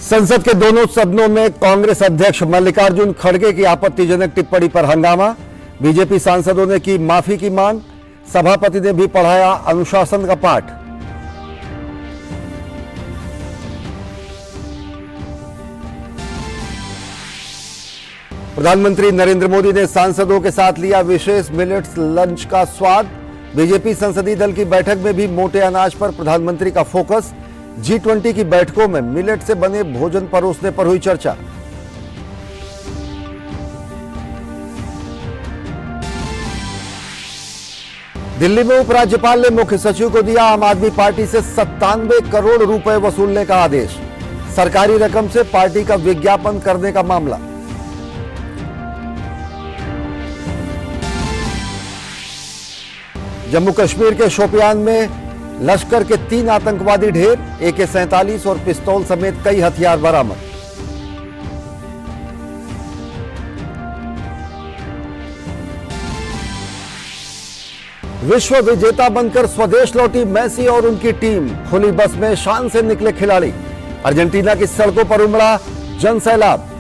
संसद के दोनों सदनों में कांग्रेस अध्यक्ष मल्लिकार्जुन खड़गे की आपत्तिजनक टिप्पणी पर हंगामा। बीजेपी सांसदों ने की माफी की मांग। सभापति ने भी पढ़ाया अनुशासन का पाठ। प्रधानमंत्री नरेंद्र मोदी ने सांसदों के साथ लिया विशेष मिलेट्स लंच का स्वाद। बीजेपी संसदीय दल की बैठक में भी मोटे अनाज पर प्रधानमंत्री का फोकस। G20 की बैठकों में मिलेट से बने भोजन परोसने पर हुई चर्चा। दिल्ली में उपराज्यपाल ने मुख्य सचिव को दिया आम आदमी पार्टी से 97 करोड़ रुपए वसूलने का आदेश। सरकारी रकम से पार्टी का विज्ञापन करने का मामला। जम्मू कश्मीर के शोपियान में लश्कर के 3 आतंकवादी ढेर, AK-47 और पिस्तौल समेत कई हथियार बरामद। विश्व विजेता बनकर स्वदेश लौटी मेसी और उनकी टीम। खुली बस में शान से निकले खिलाड़ी। अर्जेंटीना की सड़कों पर उमड़ा जन सैलाब।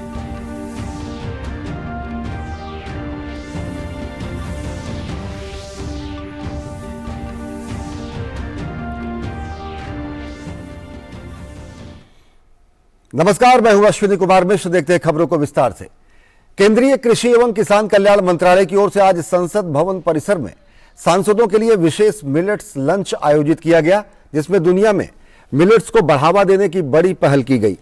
नमस्कार, मैं हूं अश्विनी कुमार मिश्र। देखते हैं खबरों को विस्तार से। केंद्रीय कृषि एवं किसान कल्याण मंत्रालय की ओर से आज संसद भवन परिसर में सांसदों के लिए विशेष मिलेट्स लंच आयोजित किया गया, जिसमें दुनिया में मिलेट्स को बढ़ावा देने की बड़ी पहल की गई।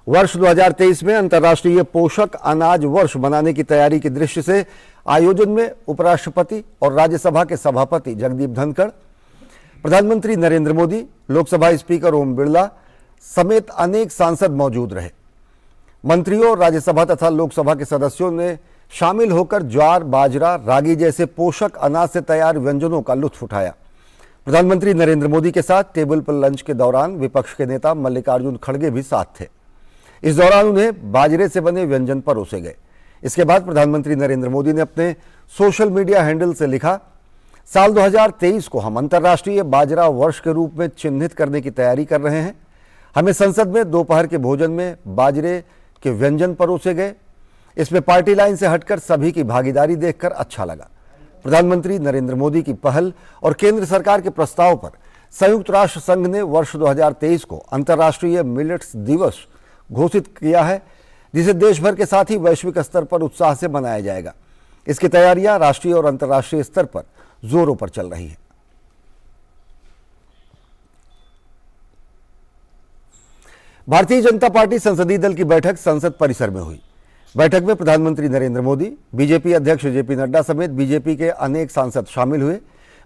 वर्ष 2023 में अंतर्राष्ट्रीय पोषक अनाज वर्ष मनाने की तैयारी की दृष्टि से आयोजन में उपराष्ट्रपति और राज्यसभा के सभापति जगदीप धनखड़, प्रधानमंत्री नरेंद्र मोदी, लोकसभा स्पीकर ओम बिरला समेत अनेक सांसद मौजूद रहे। मंत्रियों और राज्यसभा तथा लोकसभा के सदस्यों ने शामिल होकर ज्वार, बाजरा, रागी जैसे पोषक अनाज से तैयार व्यंजनों का लुत्फ उठाया। प्रधानमंत्री नरेंद्र मोदी के साथ टेबल पर लंच के दौरान विपक्ष के नेता मल्लिकार्जुन खड़गे भी साथ थे। इस दौरान उन्हें बाजरे से बने व्यंजन परोसे गए। इसके बाद प्रधानमंत्री नरेंद्र मोदी ने अपने सोशल मीडिया हैंडल से लिखा, साल 2023 को हम अंतर्राष्ट्रीय बाजरा वर्ष के रूप में चिन्हित करने की तैयारी कर रहे हैं। हमें संसद में दोपहर के भोजन में बाजरे के व्यंजन परोसे गए। इसमें पार्टी लाइन से हटकर सभी की भागीदारी देखकर अच्छा लगा। प्रधानमंत्री नरेंद्र मोदी की पहल और केंद्र सरकार के प्रस्ताव पर संयुक्त राष्ट्र संघ ने वर्ष 2023 को अंतर्राष्ट्रीय मिलेट्स दिवस घोषित किया है, जिसे देश भर के साथ ही वैश्विक स्तर पर उत्साह से मनाया जाएगा। इसकी तैयारियां राष्ट्रीय और अंतर्राष्ट्रीय स्तर पर जोरों पर चल रही हैं। भारतीय जनता पार्टी संसदीय दल की बैठक संसद परिसर में हुई। बैठक में प्रधानमंत्री नरेंद्र मोदी, बीजेपी अध्यक्ष JP नड्डा समेत बीजेपी के अनेक सांसद शामिल हुए।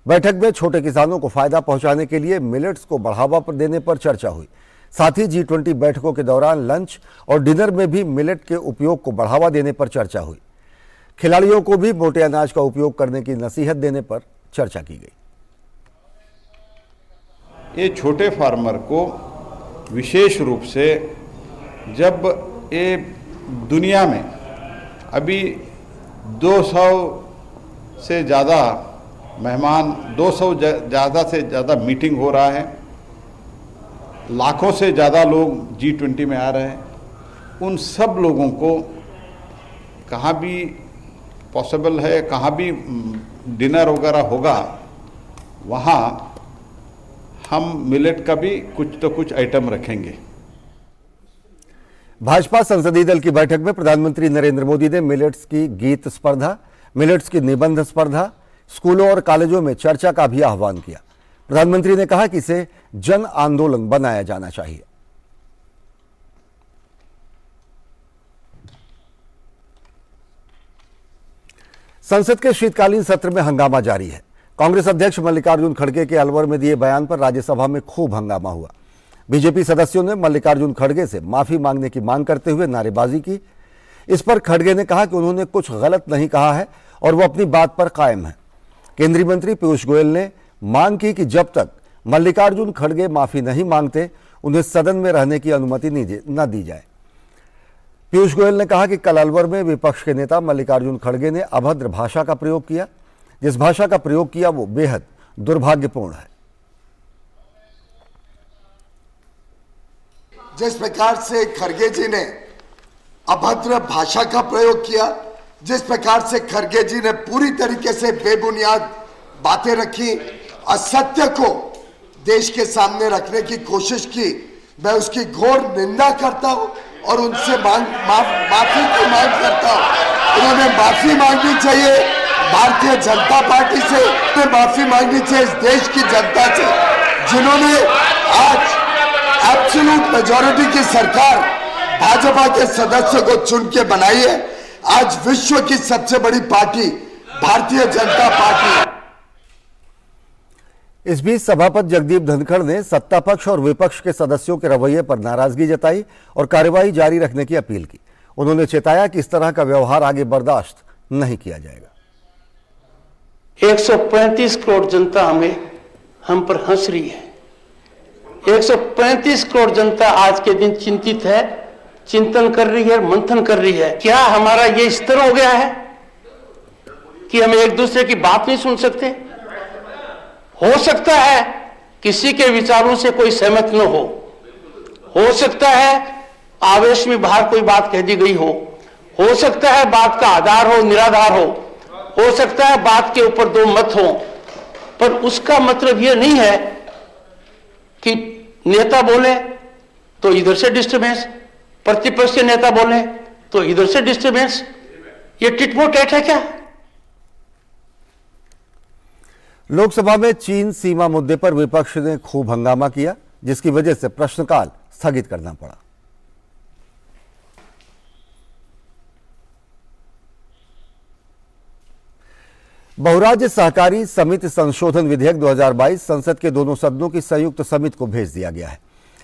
बैठक में छोटे किसानों को फायदा पहुंचाने के लिए मिलेट्स को बढ़ावा देने पर चर्चा हुई। साथ ही G20 बैठकों के दौरान लंच और डिनर में भी मिलेट के उपयोग को बढ़ावा देने पर चर्चा हुई। खिलाड़ियों को भी मोटे अनाज का उपयोग करने की नसीहत देने पर चर्चा की गई। ये छोटे फार्मर को विशेष रूप से, जब ये दुनिया में अभी 200 से ज़्यादा मेहमान, 200 ज़्यादा से ज़्यादा मीटिंग हो रहा है, लाखों से ज़्यादा लोग G20 में आ रहे हैं, उन सब लोगों को कहाँ भी पॉसिबल है, कहाँ भी डिनर वगैरह होगा, वहाँ हम मिलेट का भी कुछ तो कुछ आइटम रखेंगे। भाजपा संसदीय दल की बैठक में प्रधानमंत्री नरेंद्र मोदी ने मिलेट्स की गीत स्पर्धा, मिलेट्स की निबंध स्पर्धा, स्कूलों और कॉलेजों में चर्चा का भी आह्वान किया। प्रधानमंत्री ने कहा कि इसे जन आंदोलन बनाया जाना चाहिए। संसद के शीतकालीन सत्र में हंगामा जारी है। कांग्रेस अध्यक्ष मल्लिकार्जुन खड़गे के अलवर में दिए बयान पर राज्यसभा में खूब हंगामा हुआ। बीजेपी सदस्यों ने मल्लिकार्जुन खड़गे से माफी मांगने की मांग करते हुए नारेबाजी की। इस पर खड़गे ने कहा कि उन्होंने कुछ गलत नहीं कहा है और वो अपनी बात पर कायम है। केंद्रीय मंत्री पीयूष गोयल ने मांग की कि जब तक मल्लिकार्जुन खड़गे माफी नहीं मांगते, उन्हें सदन में रहने की अनुमति न दी जाए। पीयूष गोयल ने कहा कि कल अलवर में विपक्ष के नेता मल्लिकार्जुन खड़गे ने अभद्र भाषा का प्रयोग किया। जिस भाषा का प्रयोग किया वो बेहद दुर्भाग्यपूर्ण है। जिस प्रकार से खड़गे जी ने अभद्र भाषा का प्रयोग किया, जिस प्रकार से खड़गे जी ने पूरी तरीके से बेबुनियाद बातें रखी, असत्य को देश के सामने रखने की कोशिश की, मैं उसकी घोर निंदा करता हूं और उनसे माफी की मांग करता हूं। उन्होंने माफी मांगनी चाहिए भारतीय जनता पार्टी से, उन्हें माफी मांगनी चाहिए इस देश की जनता से, जिन्होंने आज एब्सोल्यूट मेजॉरिटी की सरकार भाजपा के सदस्यों को चुन के बनाई है। आज विश्व की सबसे बड़ी पार्टी भारतीय जनता पार्टी है। इस बीच सभापति जगदीप धनखड़ ने सत्ता पक्ष और विपक्ष के सदस्यों के रवैये पर नाराजगी जताई और कार्यवाही जारी रखने की अपील की। उन्होंने चेताया कि इस तरह का व्यवहार आगे बर्दाश्त नहीं किया जाएगा। 135 करोड़ जनता हम पर हंस रही है। 135 करोड़ जनता आज के दिन चिंतित है, चिंतन कर रही है, मंथन कर रही है। क्या हमारा ये स्तर हो गया है कि हम एक दूसरे की बात नहीं सुन सकते? हो सकता है किसी के विचारों से कोई सहमत न हो सकता है आवेश में बाहर कोई बात कह दी गई हो सकता है बात का आधार हो निराधार हो सकता है बात के ऊपर दो मत हो, पर उसका मतलब यह नहीं है कि नेता बोले तो इधर से डिस्टर्बेंस, प्रतिपक्ष के नेता बोले तो इधर से डिस्टर्बेंस। ये टिट फॉर टैट है क्या? लोकसभा में चीन सीमा मुद्दे पर विपक्ष ने खूब हंगामा किया, जिसकी वजह से प्रश्नकाल स्थगित करना पड़ा। बहुराज्य सहकारी समिति संशोधन विधेयक 2022 संसद के दोनों सदनों की संयुक्त समिति को भेज दिया गया है।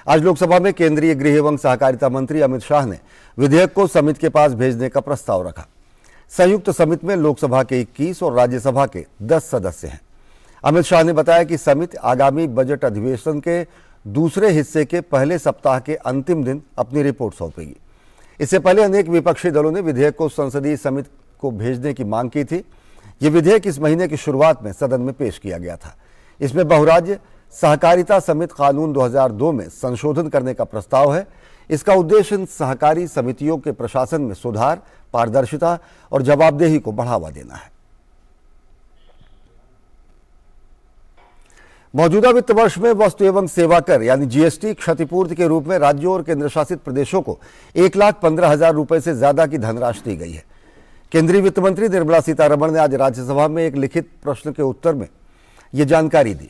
आज लोकसभा में केंद्रीय गृह एवं सहकारिता मंत्री अमित शाह ने विधेयक को समिति के पास भेजने का प्रस्ताव रखा। संयुक्त समिति में लोकसभा के 21 और राज्यसभा के 10 सदस्य हैं। अमित शाह ने बताया कि समिति आगामी बजट अधिवेशन के दूसरे हिस्से के पहले सप्ताह के अंतिम दिन अपनी रिपोर्ट सौंपेगी। इससे पहले अनेक विपक्षी दलों ने विधेयक को संसदीय समिति को भेजने की मांग की थी। ये विधेयक इस महीने की शुरुआत में सदन में पेश किया गया था। इसमें बहुराज्य सहकारिता समिति कानून 2002 में संशोधन करने का प्रस्ताव है। इसका उद्देश्य इन सहकारी समितियों के प्रशासन में सुधार, पारदर्शिता और जवाबदेही को बढ़ावा देना है। मौजूदा वित्त वर्ष में वस्तु एवं सेवा कर यानी जीएसटी क्षतिपूर्ति के रूप में राज्यों और केंद्र शासित प्रदेशों को 1,15,000 रुपए से ज्यादा की धनराशि दी गई है। केंद्रीय वित्त मंत्री निर्मला सीतारमण ने आज राज्यसभा में एक लिखित प्रश्न के उत्तर में ये जानकारी दी।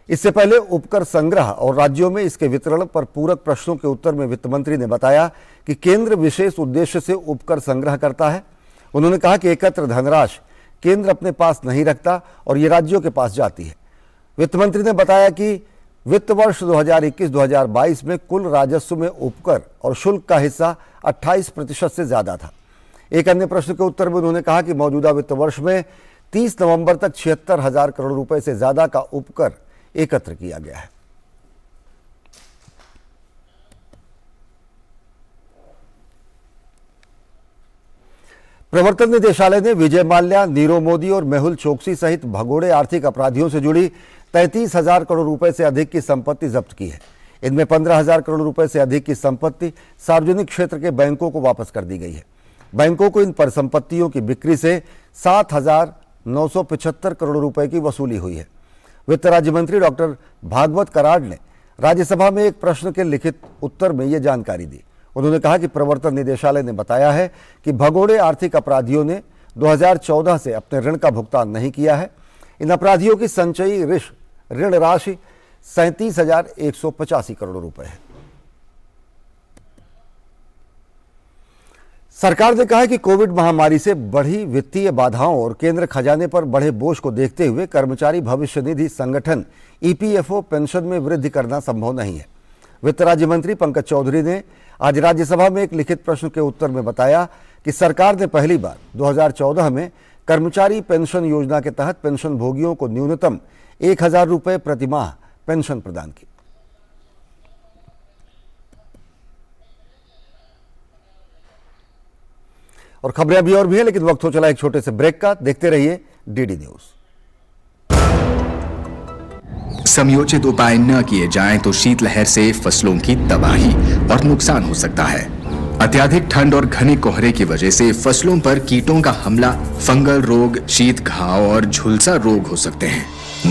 इससे पहले उपकर संग्रह और राज्यों में इसके वितरण पर पूरक प्रश्नों के उत्तर में वित्त मंत्री ने बताया कि केंद्र विशेष उद्देश्य से उपकर संग्रह करता है। उन्होंने कहा कि एकत्र धनराशि केंद्र अपने पास नहीं रखता और ये राज्यों के पास जाती है। वित्त मंत्री ने बताया कि वित्त वर्ष 2021-2022 में कुल राजस्व में उपकर और शुल्क का हिस्सा 28% से ज्यादा था। एक अन्य प्रश्न के उत्तर में उन्होंने कहा कि मौजूदा वित्त वर्ष में 30 नवंबर तक 76,000 करोड़ रुपए से ज्यादा का उपकर एकत्र किया गया है। प्रवर्तन निदेशालय ने विजय माल्या, नीरव मोदी और मेहुल चोकसी सहित भगोड़े आर्थिक अपराधियों से जुड़ी 33,000 करोड़ रुपए से अधिक की संपत्ति जब्त की है। इनमें 15,000 करोड़ रुपए से अधिक की संपत्ति सार्वजनिक क्षेत्र के बैंकों को वापस कर दी गई है। बैंकों को इन परिसंपत्तियों की बिक्री से 7,975 करोड़ रुपए की वसूली हुई है। वित्त राज्य मंत्री डॉक्टर भागवत कराड़ ने राज्यसभा में एक प्रश्न के लिखित उत्तर में यह जानकारी दी। उन्होंने कहा कि प्रवर्तन निदेशालय ने बताया है कि भगोड़े आर्थिक अपराधियों ने 2014 से अपने ऋण का भुगतान नहीं किया है। इन अपराधियों की संचयी ऋण राशि 37,185 करोड़ रुपए है। सरकार ने कहा है कि कोविड महामारी से बढ़ी वित्तीय बाधाओं और केंद्र खजाने पर बढ़े बोझ को देखते हुए कर्मचारी भविष्य निधि संगठन ईपीएफओ पेंशन में वृद्धि करना संभव नहीं है। वित्त राज्य मंत्री पंकज चौधरी ने आज राज्यसभा में एक लिखित प्रश्न के उत्तर में बताया कि सरकार ने पहली बार 2014 में कर्मचारी पेंशन योजना के तहत पेंशन भोगियों को न्यूनतम 1,000 रुपए प्रतिमाह पेंशन प्रदान की। और खबरें अभी और भी हैं, लेकिन वक्त हो चला एक छोटे से ब्रेक का। देखते रहिए डीडी न्यूज। समयोचित उपाय न किए जाएं तो शीतलहर से फसलों की तबाही और नुकसान हो सकता है। अत्यधिक ठंड और घने कोहरे की वजह से फसलों पर कीटों का हमला, फंगल रोग, शीत घाव और झुलसा रोग हो सकते हैं।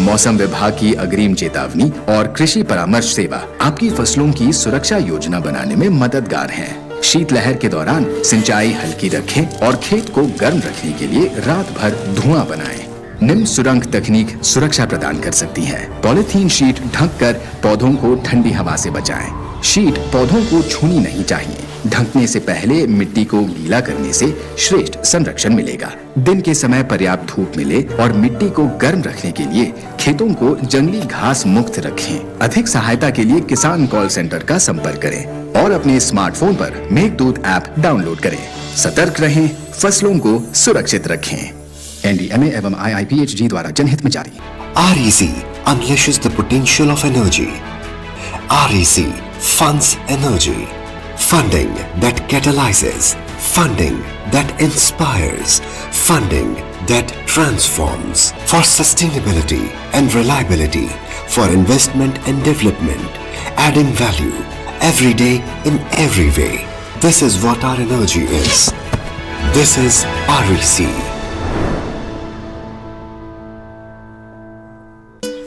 मौसम विभाग की अग्रिम चेतावनी और कृषि परामर्श सेवा आपकी फसलों की सुरक्षा योजना बनाने में मददगार है। शीतलहर के दौरान सिंचाई हल्की रखें और खेत को गर्म रखने के लिए रात भर धुआं बनाएं। निम्न सुरंग तकनीक सुरक्षा प्रदान कर सकती है। पॉलिथीन शीट ढककर पौधों को ठंडी हवा से बचाएं। शीट पौधों को छूनी नहीं चाहिए। ढकने से पहले मिट्टी को गीला करने से श्रेष्ठ संरक्षण मिलेगा। दिन के समय पर्याप्त धूप मिले और मिट्टी को गर्म रखने के लिए खेतों को जंगली घास मुक्त रखें। अधिक सहायता के लिए किसान कॉल सेंटर का संपर्क करें और अपने स्मार्टफोन पर मेघदूत ऐप डाउनलोड करें। सतर्क रहें, फसलों को सुरक्षित रखें। NDMA एवं IIPHG द्वारा जनहित में जारी। REC unleashes the potential of energy. REC funds energy. Funding that catalyzes. Funding that inspires. Funding that transforms. For sustainability and reliability. For investment and development. Adding value every day in every way. This is what our energy is. This is REC.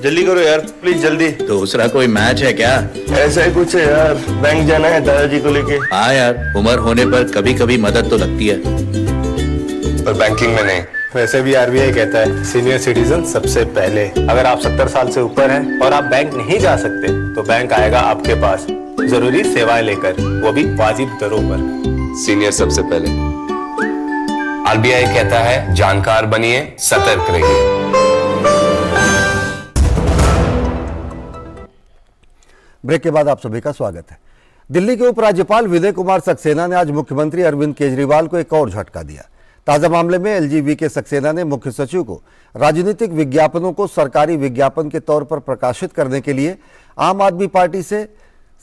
जल्दी करो यार, please जल्दी। दूसरा कोई match है क्या? ऐसा ही कुछ है यार, बैंक जाना है दादाजी को लेके। हाँ यार, उम्र होने पर कभी कभी मदद तो लगती है, पर बैंकिंग में नहीं। वैसे भी RBI कहता है सीनियर सिटीजन सबसे पहले। अगर आप 70 साल से ऊपर हैं और आप बैंक नहीं जा सकते तो बैंक आएगा आपके पास जरूरी सेवाएं लेकर, वो भी वाजिब दरों पर। सीनियर सबसे पहले। RBI कहता है जानकार बनिए, सतर्क रहिए। ब्रेक के बाद आप सभी का स्वागत है। दिल्ली के उपराज्यपाल विनय कुमार सक्सेना ने आज मुख्यमंत्री अरविंद केजरीवाल को एक और झटका दिया। ताजा मामले में LGV सक्सेना ने मुख्य सचिव को राजनीतिक विज्ञापनों को सरकारी विज्ञापन के तौर पर प्रकाशित करने के लिए आम आदमी पार्टी से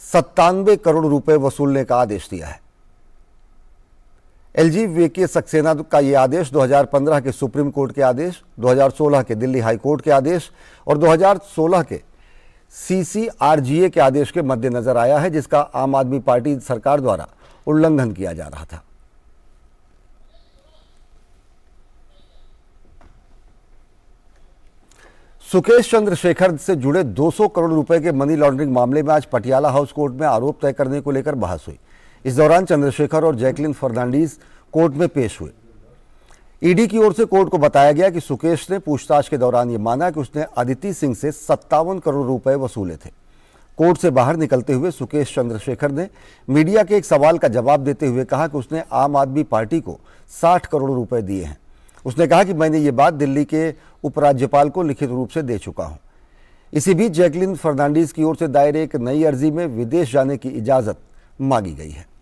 97 करोड़ रुपए वसूलने का आदेश दिया है। LGV सक्सेना का यह आदेश 2015 के सुप्रीम कोर्ट के आदेश, 2016 के दिल्ली हाई कोर्ट के आदेश और 2016 के CCRGA के आदेश के मद्देनजर आया है, जिसका आम आदमी पार्टी सरकार द्वारा उल्लंघन किया जा रहा था। सुकेश चंद्रशेखर से जुड़े 200 करोड़ रुपए के मनी लॉन्ड्रिंग मामले में आज पटियाला हाउस कोर्ट में आरोप तय करने को लेकर बहस हुई। इस दौरान चंद्रशेखर और जैकलिन फर्नांडीज कोर्ट में पेश हुए। ईडी की ओर से कोर्ट को बताया गया कि सुकेश ने पूछताछ के दौरान ये माना कि उसने अदिति सिंह से 57 करोड़ रुपए वसूले थे। कोर्ट से बाहर निकलते हुए सुकेश चंद्रशेखर ने मीडिया के एक सवाल का जवाब देते हुए कहा कि उसने आम आदमी पार्टी को 60 करोड़ रुपए दिए हैं। उसने कहा कि मैंने ये बात दिल्ली के उपराज्यपाल को लिखित रूप से दे चुका हूं। इसी बीच जैकलिन फर्नांडीज की ओर से दायर एक नई अर्जी में विदेश जाने की इजाजत मांगी गई है।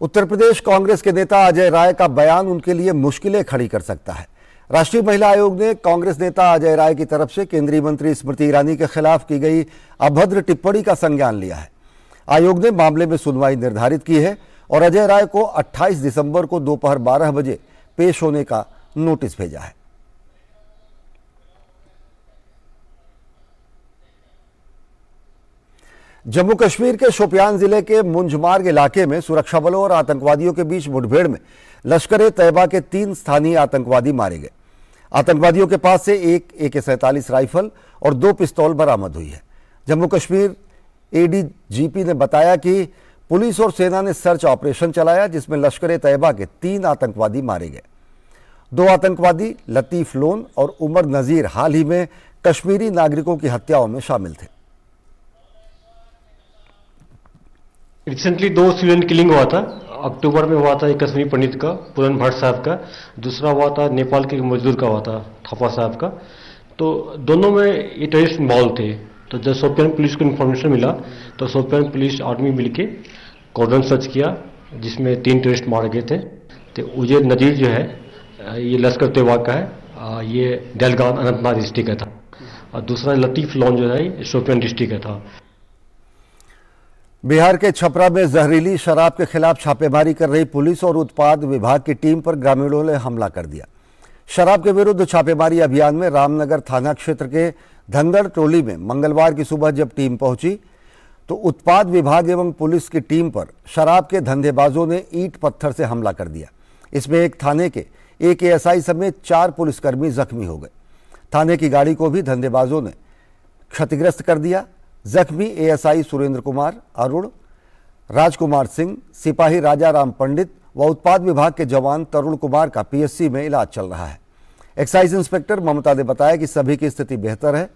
उत्तर प्रदेश कांग्रेस के नेता अजय राय का बयान उनके लिए मुश्किलें खड़ी कर सकता है। राष्ट्रीय महिला आयोग ने कांग्रेस नेता अजय राय की तरफ से केंद्रीय मंत्री स्मृति ईरानी के खिलाफ की गई अभद्र टिप्पणी का संज्ञान लिया है। आयोग ने मामले में सुनवाई निर्धारित की है और अजय राय को 28 दिसंबर को दोपहर 12 बजे पेश होने का नोटिस भेजा है। जम्मू कश्मीर के शोपियान जिले के मुंजमार्ग इलाके में सुरक्षा बलों और आतंकवादियों के बीच मुठभेड़ में लश्कर-ए-तैयबा के 3 स्थानीय आतंकवादी मारे गए। आतंकवादियों के पास से एक AK-47 राइफल और 2 पिस्तौल बरामद हुई है। जम्मू कश्मीर ADGP ने बताया कि पुलिस और सेना ने सर्च ऑपरेशन चलाया, जिसमें लश्कर-ए-तैयबा के 3 आतंकवादी मारे गए। 2 आतंकवादी लतीफ लोन और उमर नजीर हाल ही में कश्मीरी नागरिकों की हत्याओं में शामिल थे। रिसेंटली 2 सिविलियन किलिंग हुआ था। अक्टूबर में हुआ था एक कश्मीरी पंडित का, पूरन भट्ट साहब का। दूसरा हुआ था नेपाल के मजदूर का हुआ था, थापा साहब का। तो दोनों में ये टेररिस्ट इन्वॉल्व थे। तो जब शोपियान पुलिस को इन्फॉर्मेशन मिला तो शोपियान पुलिस आर्मी मिलके कॉर्डन सर्च किया, जिसमें 3 टेररिस्ट मारे गए थे। तो उजैर नजीर जो है ये लश्कर तैयबा का है, ये डलगान अनंतनाग डिस्ट्रिक्ट का था। और दूसरा लतीफ लोन जो है शोपियान डिस्ट्रिक्ट का था। बिहार के छपरा में जहरीली शराब के खिलाफ छापेमारी कर रही पुलिस और उत्पाद विभाग की टीम पर ग्रामीणों ने हमला कर दिया। शराब के विरुद्ध छापेमारी अभियान में रामनगर थाना क्षेत्र के धंदड़ टोली में मंगलवार की सुबह जब टीम पहुंची तो उत्पाद विभाग एवं पुलिस की टीम पर शराब के धंधेबाजों ने ईंट पत्थर से हमला कर दिया। इसमें एक थाने के एक एएसआई समेत 4 पुलिसकर्मी जख्मी हो गए। थाने की गाड़ी को भी धंधेबाजों ने क्षतिग्रस्त कर दिया। जख्मी एएसआई सुरेंद्र कुमार, अरुण राजकुमार सिंह, सिपाही राजा राम पंडित व उत्पाद विभाग के जवान तरुण कुमार का पीएचसी में इलाज चल रहा है। एक्साइज इंस्पेक्टर ममता ने बताया कि सभी की स्थिति बेहतर है।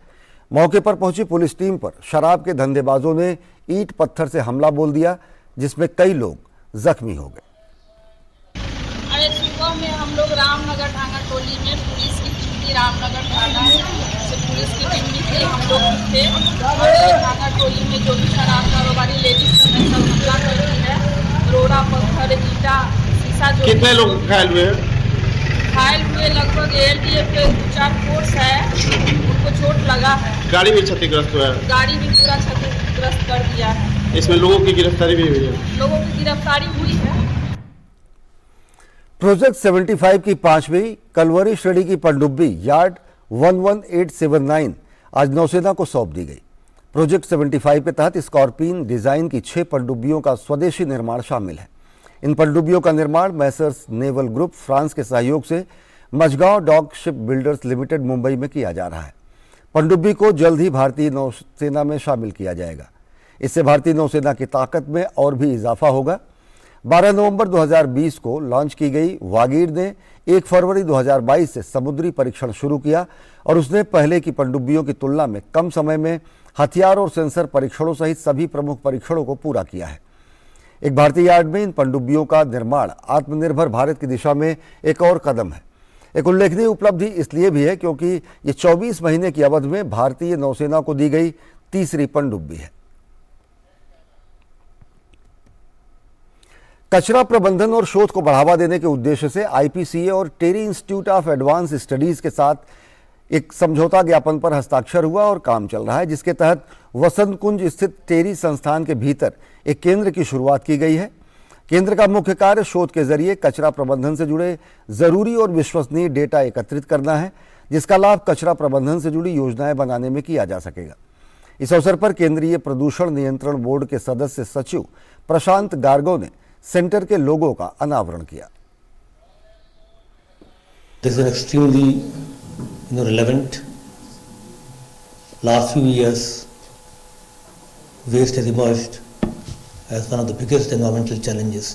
मौके पर पहुंची पुलिस टीम पर शराब के धंधेबाजों ने ईंट पत्थर से हमला बोल दिया, जिसमें कई लोग जख्मी हो गए। अरे सुबह में हम लोग रामनगर थाना टोली में पुलिस की टीम, रामनगर थाना से पुलिस की टीम निकली, हम लोग थे और थाना टोली में जो भी शराब कारोबारी लेडीज सब हमला करती है, रोड़ा पत्थर ईटा शीशा। जो कितने लोग घायल हुए? घायल हुए लगभग एलडीएफ के 4 फोर्स है, उनको चोट लगा है। गाड़ी भी क्षतिग्रस्त हुआ है? गाड़ी भी पूरा क्षतिग्रस्त कर दिया है। इसमें लोगों की गिरफ्तारी भी हुई है? लोगों की गिरफ्तारी हुई है। प्रोजेक्ट 75 की 5वीं कलवरी श्रेणी की पनडुब्बी यार्ड 11879 आज नौसेना को सौंप दी गई। प्रोजेक्ट 75 के तहत स्कॉर्पियन डिजाइन की 6 पनडुब्बियों का स्वदेशी निर्माण शामिल है। इन पनडुब्बियों का निर्माण मैसर्स नेवल ग्रुप फ्रांस के सहयोग से Mazagon dock ship builders limited Mumbai में किया जा रहा है। पनडुब्बी को जल्द ही भारतीय नौसेना में शामिल किया जाएगा। इससे भारतीय नौसेना की ताकत में और भी इजाफा होगा। 12 नवंबर 2020 को लॉन्च की गई वागीर ने 1 फरवरी 2022 से समुद्री परीक्षण शुरू किया और उसने पहले की पनडुब्बियों की तुलना में कम समय में हथियार और सेंसर परीक्षणों सहित सभी प्रमुख परीक्षणों को पूरा किया है। एक भारतीय यार्ड में इन पनडुब्बियों का निर्माण आत्मनिर्भर भारत की दिशा में एक और कदम है। एक उल्लेखनीय उपलब्धि इसलिए भी है क्योंकि ये 24 महीने की अवधि में भारतीय नौसेना को दी गई तीसरी पनडुब्बी है। कचरा प्रबंधन और शोध को बढ़ावा देने के उद्देश्य से आईपीसीए और टेरी इंस्टीट्यूट ऑफ एडवांस स्टडीज के साथ एक समझौता ज्ञापन पर हस्ताक्षर हुआ और काम चल रहा है, जिसके तहत वसंत कुंज स्थित टेरी संस्थान के भीतर एक केंद्र की शुरुआत की गई है। केंद्र का मुख्य कार्य शोध के जरिए कचरा प्रबंधन से जुड़े जरूरी और विश्वसनीय डेटा एकत्रित करना है, जिसका लाभ कचरा प्रबंधन से जुड़ी योजनाएं बनाने में किया जा सकेगा। इस अवसर पर केंद्रीय प्रदूषण नियंत्रण बोर्ड के सदस्य सचिव प्रशांत गार्गो ने सेंटर के लोगों का अनावरण किया। This is an extremely relevant. Last few years, waste has emerged as one of the biggest environmental challenges.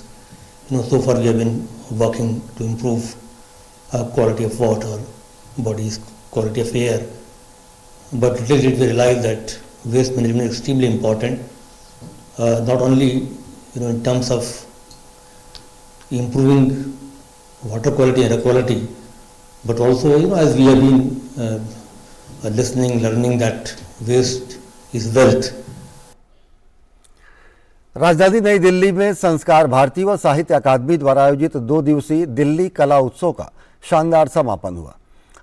So far we have been working to improve quality of water, bodies, quality of air. But little did we realize that waste management is extremely important, not only in terms of improving water quality and air quality, but also as we have been listening, learning that waste is wealth. राजधानी नई दिल्ली में संस्कार भारती व साहित्य अकादमी द्वारा आयोजित 2 दिवसीय दिल्ली कला उत्सव का शानदार समापन हुआ।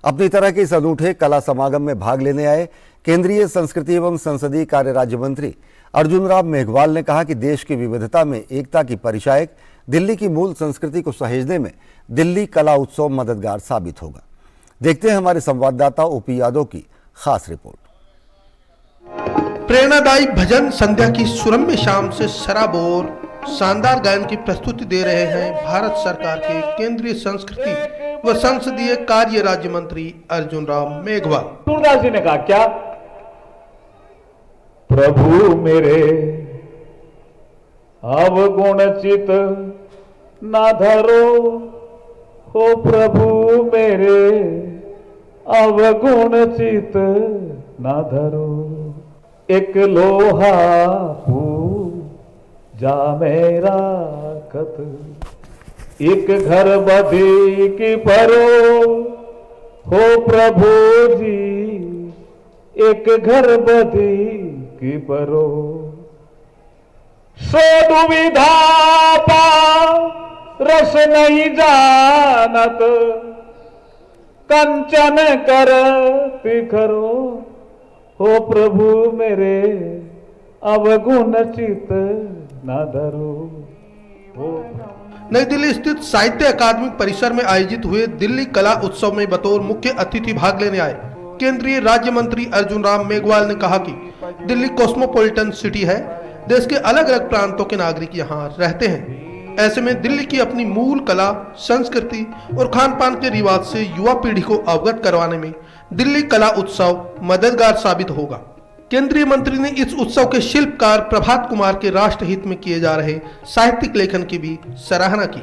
अपनी तरह के इस अनूठे कला समागम में भाग लेने आए केंद्रीय संस्कृति एवं संसदीय कार्य राज्य मंत्री अर्जुन राम मेघवाल ने कहा कि देश की विविधता में एकता की परिचायक दिल्ली की मूल संस्कृति को सहेजने में दिल्ली कला उत्सव मददगार साबित होगा। देखते हैं हमारे संवाददाता ओपी यादव की खास रिपोर्ट। प्रेरणादायी भजन संध्या की सुरम्य शाम से सराबोर शानदार गायन की प्रस्तुति दे रहे हैं भारत सरकार के केंद्रीय संस्कृति व संसदीय कार्य राज्य मंत्री अर्जुन राम मेघवाल। सूरदास जी ने कहा क्या? प्रभु मेरे अवगुण चित ना धरो, हो प्रभु मेरे अवगुण चित ना धरो। एक लोहा पूजा मेरा कत, एक घर बधी की परो, हो प्रभु जी एक घर बधी की परो। सो दुविधा रस नहीं जानत, कंचन कर तिखरो, हो प्रभु मेरे अवगुण चित न धरो हो। नई दिल्ली स्थित साहित्य अकादमी परिसर में आयोजित हुए दिल्ली कला उत्सव में बतौर मुख्य अतिथि भाग लेने आए केंद्रीय राज्य मंत्री अर्जुन राम मेघवाल ने कहा कि दिल्ली कॉस्मोपॉलिटन सिटी है, देश के अलग अलग प्रांतों के नागरिक यहाँ रहते हैं। ऐसे में दिल्ली की अपनी मूल कला, संस्कृति और खान पान के रिवाज से युवा पीढ़ी को अवगत करवाने में दिल्ली कला उत्सव मददगार साबित होगा। केंद्रीय मंत्री ने इस उत्सव के शिल्पकार प्रभात कुमार के राष्ट्रहित में किए जा रहे साहित्यिक लेखन की भी सराहना की।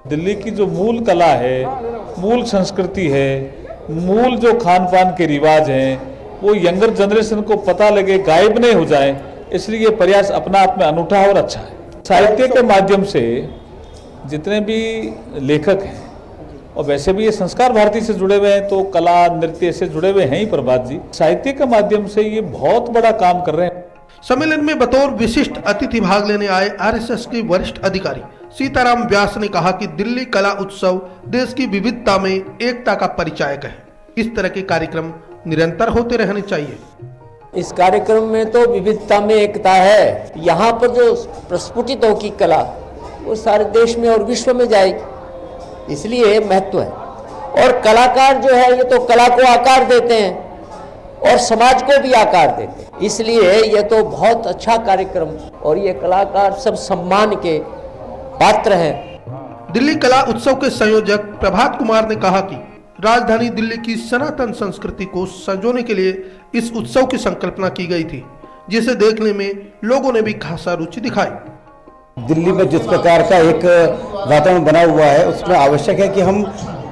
दिल्ली की जो मूल कला है, मूल संस्कृति है, मूल जो खान पान के रिवाज हैं, वो यंगर जनरेशन को पता लगे, गायब नहीं हो जाए, इसलिए ये प्रयास अपना आप में अनूठा और अच्छा है। साहित्य के माध्यम से जितने भी लेखक हैं, और वैसे भी ये संस्कार भारती से जुड़े हुए हैं, तो कला नृत्य से जुड़े हुए हैं ही प्रभात जी, साहित्य के माध्यम से ये बहुत बड़ा काम कर रहे हैं। सम्मेलन में बतौर विशिष्ट अतिथि भाग लेने आए आरएसएस के वरिष्ठ अधिकारी सीताराम व्यास ने कहा कि दिल्ली कला उत्सव देश की विविधता में एकता का परिचायक है। इस तरह के कार्यक्रम निरंतर होते रहने चाहिए। इस कार्यक्रम में तो विविधता में एकता है। यहाँ पर जो प्रस्फुटित होगी कला, वो सारे देश में और विश्व में जाएगी, इसलिए महत्व है। और कलाकार जो है, ये तो कला को आकार देते हैं और समाज को भी आकार देते हैं, इसलिए ये तो बहुत अच्छा कार्यक्रम, और ये कलाकार सब सम्मान के पात्र हैं। दिल्ली कला उत्सव के संयोजक प्रभात कुमार ने कहा कि राजधानी दिल्ली की सनातन संस्कृति को संजोने के लिए इस उत्सव की संकल्पना की गई थी, जिसे देखने में लोगों ने भी खासा रुचि दिखाई। दिल्ली में जिस प्रकार का एक वातावरण बना हुआ है, उसमें आवश्यक है कि हम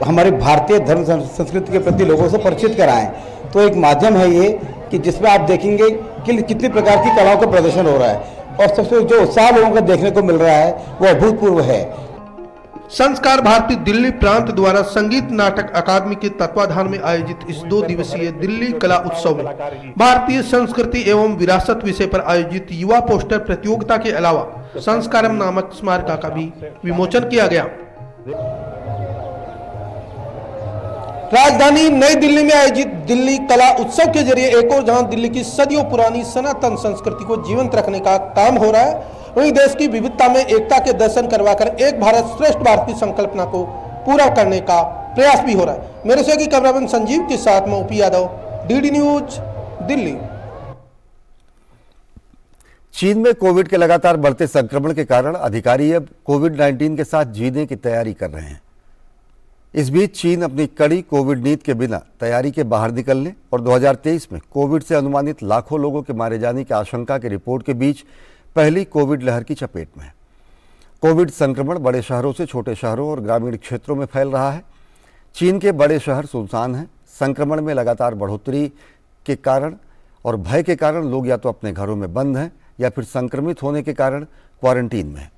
हमारे भारतीय धर्म संस्कृति के प्रति लोगों से परिचित कराएं। तो एक माध्यम है ये कि जिसमें आप देखेंगे कि कितनी प्रकार की कलाओं का प्रदर्शन हो रहा है, और सबसे जो उत्साह लोगों को देखने को मिल रहा है वो अभूतपूर्व है। संस्कार भारती दिल्ली प्रांत द्वारा संगीत नाटक अकादमी के तत्वाधान में आयोजित इस 2 दिवसीय दिल्ली कला उत्सव में भारतीय संस्कृति एवं विरासत विषय पर आयोजित युवा पोस्टर प्रतियोगिता के अलावा संस्कारम नामक स्मारका का भी विमोचन किया गया। राजधानी नई दिल्ली में आयोजित दिल्ली कला उत्सव के जरिए एक और जहां दिल्ली की सदियों पुरानी सनातन संस्कृति को जीवंत रखने का काम हो रहा है, वहीं देश की विविधता में एकता के दर्शन करवाकर एक भारत श्रेष्ठ भारत की संकल्पना को पूरा करने का प्रयास भी हो रहा है। मेरे सहयोगी कैमरामैन संजीव के साथ मैं OP Yadav, DD news, Delhi. चीन में कोविड के लगातार बढ़ते संक्रमण के कारण अधिकारी अब कोविड-19 के साथ जीने की तैयारी कर रहे हैं। इस बीच चीन अपनी कड़ी कोविड नीति के बिना तैयारी के बाहर निकलने और 2023 में कोविड से अनुमानित लाखों लोगों के मारे जाने की आशंका की रिपोर्ट के बीच पहली कोविड लहर की चपेट में है। कोविड संक्रमण बड़े शहरों से छोटे शहरों और ग्रामीण क्षेत्रों में फैल रहा है। चीन के बड़े शहर सुनसान हैं। संक्रमण में लगातार बढ़ोतरी के कारण और भय के कारण लोग या तो अपने घरों में बंद हैं या फिर संक्रमित होने के कारण क्वारंटीन में हैं।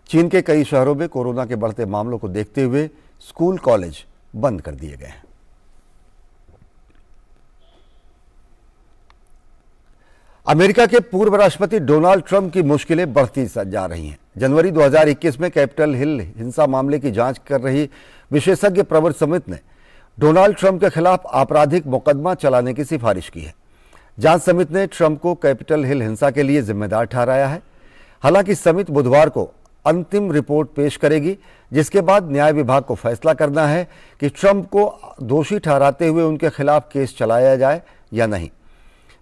चीन के कई शहरों में कोरोना के बढ़ते मामलों को देखते हुए स्कूल कॉलेज बंद कर दिए गए हैं। अमेरिका के पूर्व राष्ट्रपति डोनाल्ड ट्रंप की मुश्किलें बढ़ती जा रही हैं। जनवरी 2021 में कैपिटल हिल हिंसा मामले की जांच कर रही विशेषज्ञ प्रवर समिति ने डोनाल्ड ट्रंप के खिलाफ आपराधिक मुकदमा चलाने की सिफारिश की है। जांच समिति ने ट्रंप को कैपिटल हिल हिंसा के लिए जिम्मेदार ठहराया है। हालांकि समिति बुधवार को अंतिम रिपोर्ट पेश करेगी, जिसके बाद न्याय विभाग को फैसला करना है कि ट्रंप को दोषी ठहराते हुए उनके खिलाफ केस चलाया जाए या नहीं।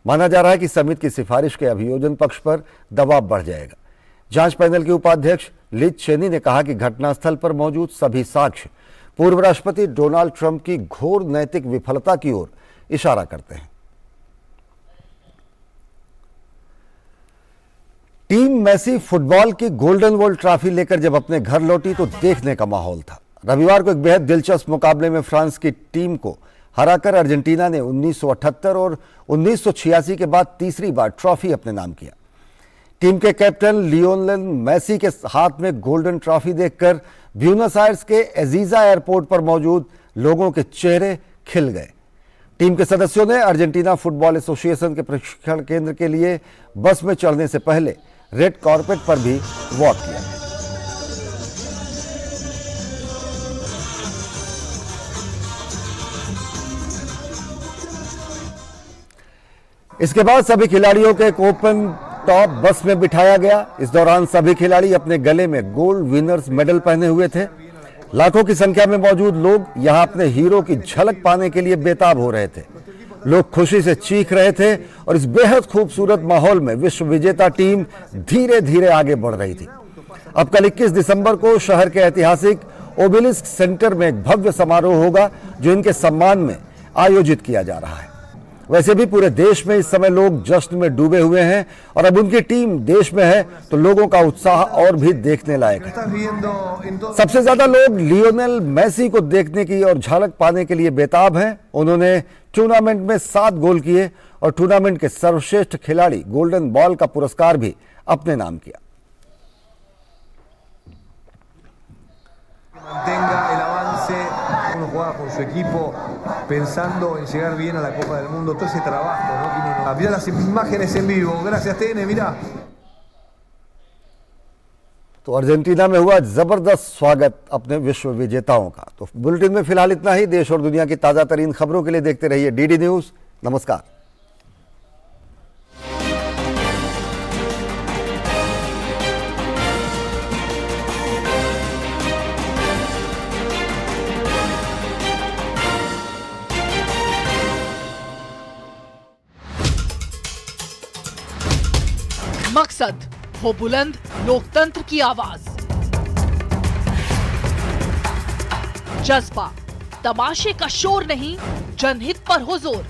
माना जा रहा है कि समिति की सिफारिश के अभियोजन पक्ष पर दबाव बढ़ जाएगा। जांच पैनल के उपाध्यक्ष लिज चेनी ने कहा कि घटनास्थल पर मौजूद सभी साक्ष्य पूर्व राष्ट्रपति डोनाल्ड ट्रंप की घोर नैतिक विफलता की ओर इशारा करते हैं। टीम मेसी फुटबॉल की गोल्डन बॉल ट्रॉफी लेकर जब अपने घर लौटी तो देखने का माहौल था। रविवार को एक बेहद दिलचस्प मुकाबले में फ्रांस की टीम को हराकर अर्जेंटीना ने 1978 और 1986 के बाद तीसरी बार ट्रॉफी अपने नाम किया। टीम के कैप्टन लियोनेल मेसी के हाथ में गोल्डन ट्रॉफी देखकर ब्यूनस आयर्स के एजीजा एयरपोर्ट पर मौजूद लोगों के चेहरे खिल गए। टीम के सदस्यों ने अर्जेंटीना फुटबॉल एसोसिएशन के प्रशिक्षण केंद्र के लिए बस में चढ़ने से पहले रेड कार्पेट पर भी वॉक किया। इसके बाद सभी खिलाड़ियों को एक ओपन टॉप बस में बिठाया गया। इस दौरान सभी खिलाड़ी अपने गले में गोल्ड विनर्स मेडल पहने हुए थे। लाखों की संख्या में मौजूद लोग यहां अपने हीरो की झलक पाने के लिए बेताब हो रहे थे। लोग खुशी से चीख रहे थे और इस बेहद खूबसूरत माहौल में विश्व विजेता टीम धीरे धीरे आगे बढ़ रही थी। अब कल 21 दिसंबर को शहर के ऐतिहासिक ओबेलिस्क सेंटर में एक भव्य समारोह होगा जो इनके सम्मान में आयोजित किया जा रहा है। वैसे भी पूरे देश में इस समय लोग जश्न में डूबे हुए हैं और अब उनकी टीम देश में है तो लोगों का उत्साह और भी देखने लायक है। सबसे ज्यादा लोग लियोनेल मेसी को देखने की और झलक पाने के लिए बेताब हैं। उन्होंने टूर्नामेंट में 7 गोल किए और टूर्नामेंट के सर्वश्रेष्ठ खिलाड़ी गोल्डन बॉल का पुरस्कार भी अपने नाम किया। Mantenga el avance, uno juega con su equipo pensando en llegar bien a la Copa del Mundo, todo ese trabajo, ¿no? Que uno mirá las imágenes en vivo, gracias TN, mirá. तो Argentina में हुआ जबरदस्त स्वागत अपने विश्व विजेताओं का। तो बुलेटिन में फिलहाल इतना ही। देश और दुनिया की ताजा तरीन खबरों के लिए देखते रहिए डीडी न्यूज। नमस्कार। मकसद हो बुलंद लोकतंत्र की आवाज, जज्बा तमाशे का शोर नहीं, जनहित पर हो जोर।